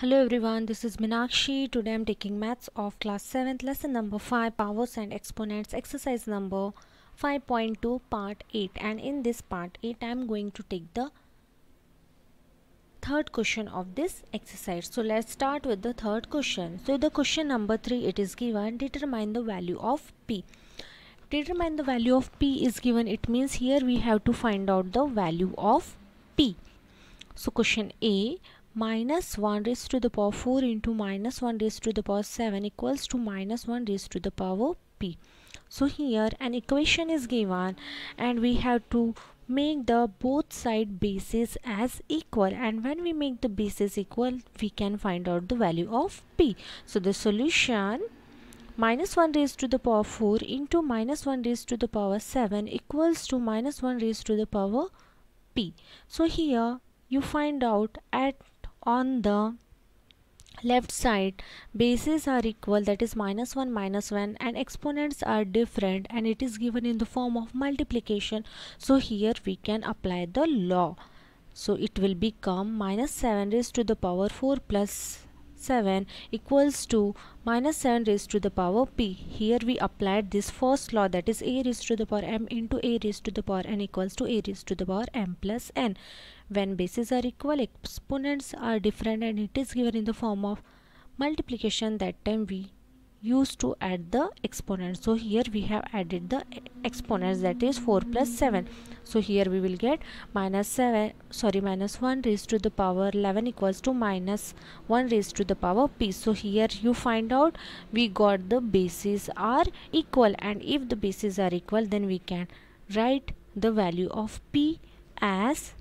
Hello everyone, this is Minakshi. Today I'm taking maths of class 7th, lesson number 5, powers and exponents, exercise number 5.2, part 8. And in this part 8, I'm going to take the third question of this exercise. So let's start with the third question. So the question number 3, it is given, determine the value of P. Determine the value of P is given. It means here we have to find out the value of P. So question A, minus 1 raised to the power 4 into minus 1 raised to the power 7 equals to minus 1 raised to the power P. So here an equation is given and we have to make the both side bases as equal, and when we make the bases equal we can find out the value of P. So the solution, minus 1 raised to the power 4 into minus 1 raised to the power 7 equals to minus 1 raised to the power P. So here you find out on the left side bases are equal, that is minus 1, and exponents are different, and it is given in the form of multiplication. So here we can apply the law. So it will become minus 7 raised to the power 4 plus 7 equals to minus 7 raised to the power P. Here we applied this first law, that is a raised to the power m into a raised to the power n equals to a raised to the power m plus n. When bases are equal, exponents are different, and it is given in the form of multiplication. That time we used to add the exponents. So here we have added the exponents, that is 4 plus 7. So here we will get minus 1 raised to the power 11 equals to minus 1 raised to the power P. So here you find out we got the bases are equal, and if the bases are equal then we can write the value of P as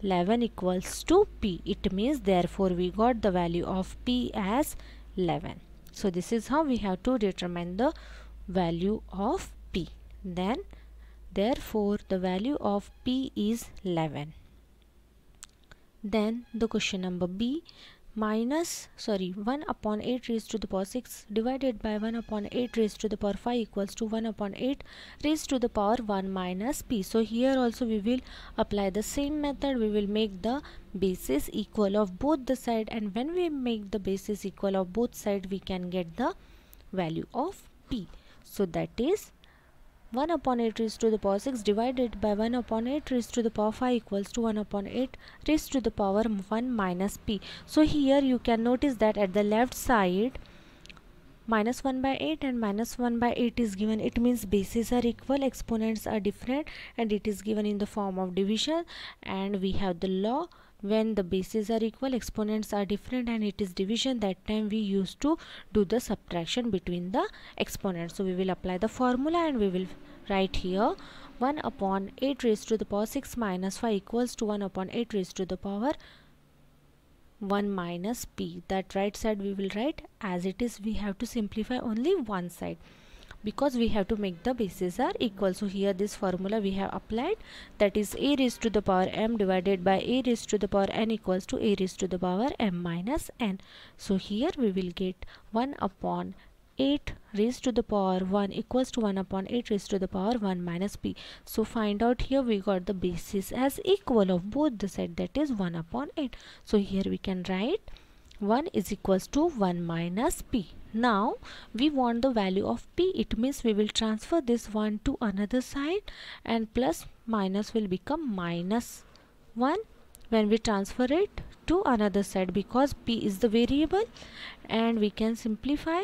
11 equals to P. It means therefore we got the value of P as 11. So this is how we have to determine the value of P. Then therefore the value of P is 11. Then the question number B, 1 upon 8 raised to the power 6 divided by 1 upon 8 raised to the power 5 equals to 1 upon 8 raised to the power 1 minus P. So here also we will apply the same method. We will make the bases equal of both the side, and when we make the bases equal of both side we can get the value of P. So that is 1 upon 8 raised to the power 6 divided by 1 upon 8 raised to the power 5 equals to 1 upon 8 raised to the power 1 minus P. So here you can notice that at the left side minus 1 by 8 and minus 1 by 8 is given. It means bases are equal, exponents are different, and it is given in the form of division. And we have the law, when the bases are equal, exponents are different, and it is division, that time we used to do the subtraction between the exponents. So we will apply the formula and we will write here 1 upon 8 raised to the power 6 minus 5 equals to 1 upon 8 raised to the power 1 minus P. That right side we will write as it is. We have to simplify only one side because we have to make the bases are equal. So here this formula we have applied, that is a raised to the power m divided by a raised to the power n equals to a raised to the power m minus n. So here we will get 1 upon 8 raised to the power 1 equals to 1 upon 8 raised to the power 1 minus P. So find out here we got the bases as equal of both the side, that is 1 upon 8. So here we can write 1 is equals to 1 minus P. Now we want the value of P. It means we will transfer this 1 to another side, and plus minus will become minus 1 when we transfer it to another side, because P is the variable, and we can simplify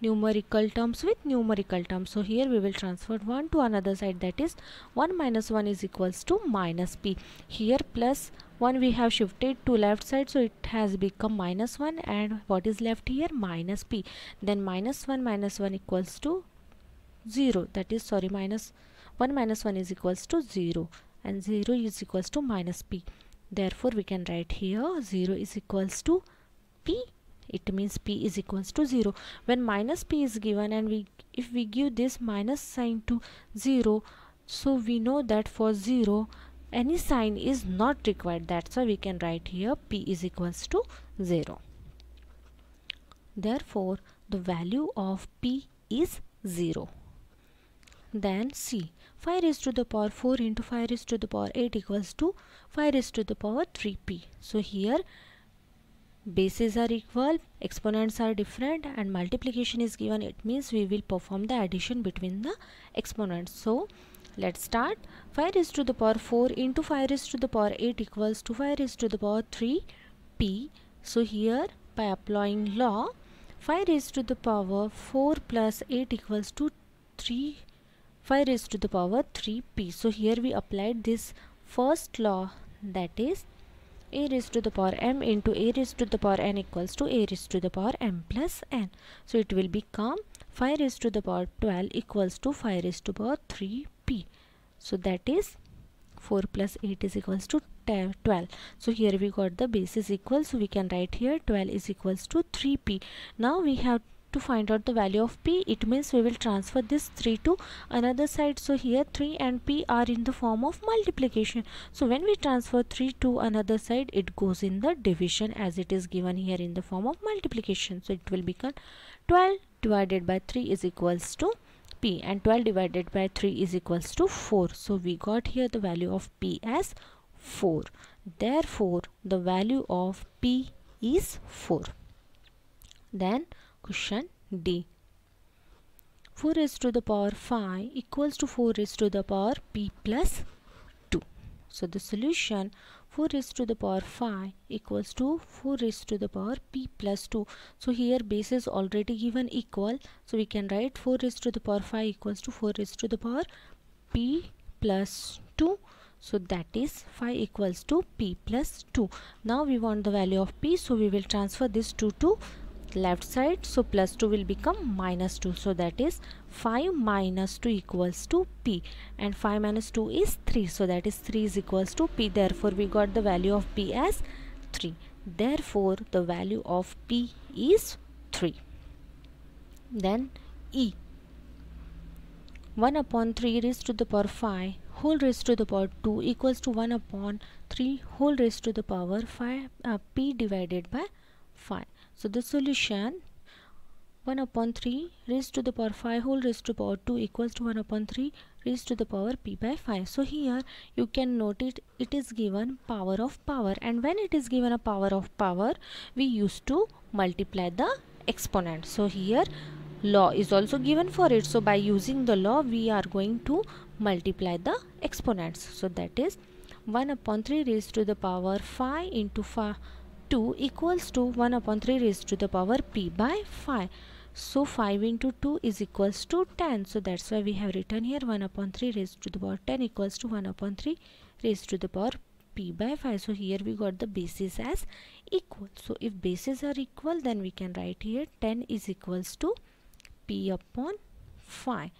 numerical terms with numerical terms. So here we will transfer 1 to another side, that is 1 minus 1 is equals to minus P. Here plus 1 we have shifted to left side, so it has become minus 1, and what is left here, minus P. Then minus 1 equals to 0, that is minus 1 minus 1 is equals to 0, and 0 is equals to minus P. Therefore we can write here 0 is equals to P. It means P is equals to 0. When minus P is given and if we give this minus sign to 0, so we know that for 0 any sign is not required. That's why we can write here P is equals to 0. Therefore the value of P is 0. Then C, 5 raised to the power 4 into 5 raised to the power 8 equals to 5 raised to the power 3p. So here bases are equal, exponents are different, and multiplication is given, it means we will perform the addition between the exponents. So let's start. 5 raised to the power 4 into 5 raised to the power 8 equals to 5 raised to the power 3p. So here by applying law, 5 raised to the power 4 plus 8 equals to 5 raised to the power 3p. So here we applied this first law, that is a raised to the power m into a raised to the power n equals to a raised to the power m plus n. So it will become 5 raised to the power 12 equals to 5 raised to the power 3p. So that is 4 plus 8 is equals to 12. So here we got the bases equal, so we can write here 12 is equals to 3p. Now we have to find out the value of p. It means we will transfer this 3 to another side. So here 3 and p are in the form of multiplication. So when we transfer 3 to another side, it goes in the division as it is given here in the form of multiplication. So it will become 12 divided by 3 is equals to p, and 12 divided by 3 is equals to 4. So we got here the value of p as 4. Therefore the value of p is 4. Then question D. 4 raised to the power 5 equals to 4 raised to the power p plus 2. So the solution, 4 raised to the power 5 equals to 4 raised to the power p plus 2. So here base is already given equal, so we can write 4 raised to the power 5 equals to 4 raised to the power p plus 2. So that is 5 equals to p plus 2. Now we want the value of p, so we will transfer this 2 to left side. So plus 2 will become minus 2. So that is 5 minus 2 equals to p, and 5 minus 2 is 3. So that is 3 is equals to p. Therefore we got the value of p as 3. Therefore the value of p is 3. Then E. 1 upon 3 raised to the power 5 whole raised to the power 2 equals to 1 upon 3 whole raised to the power 5 p divided by 5. So the solution, 1 upon 3 raised to the power 5 whole raised to the power 2 equals to 1 upon 3 raised to the power p by 5. So here you can note it is given power of power, and when it is given a power of power, we used to multiply the exponent. So here law is also given for it, so by using the law we are going to multiply the exponents. So that is 1 upon 3 raised to the power 5 into 2 equals to 1 upon 3 raised to the power p by 5. So 5 into 2 is equals to 10. So that's why we have written here 1 upon 3 raised to the power 10 equals to 1 upon 3 raised to the power p by 5. So here we got the bases as equal. So if bases are equal, then we can write here 10 is equals to p upon 5.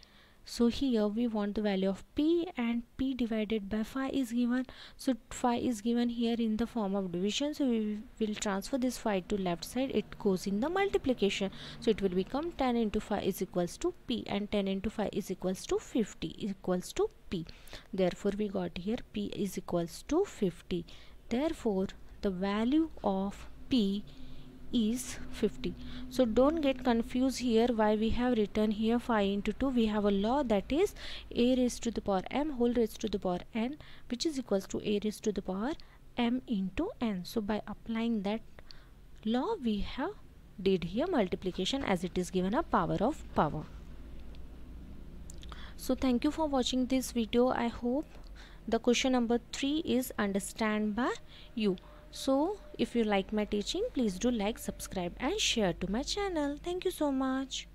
So here we want the value of p, and p divided by 5 is given. So 5 is given here in the form of division. So we will transfer this 5 to left side. It goes in the multiplication. So it will become 10 into 5 is equals to p, and 10 into 5 is equals to 50 equals to p. Therefore we got here p is equals to 50. Therefore the value of p is 50. So don't get confused here why we have written here 5 into 2. We have a law, that is a raised to the power m whole raised to the power n, which is equals to a raised to the power m into n. So by applying that law, we have did here multiplication as it is given a power of power. So thank you for watching this video. I hope the question number 3 is understand by you. So if you like my teaching, please do like, subscribe and share to my channel. Thank you so much.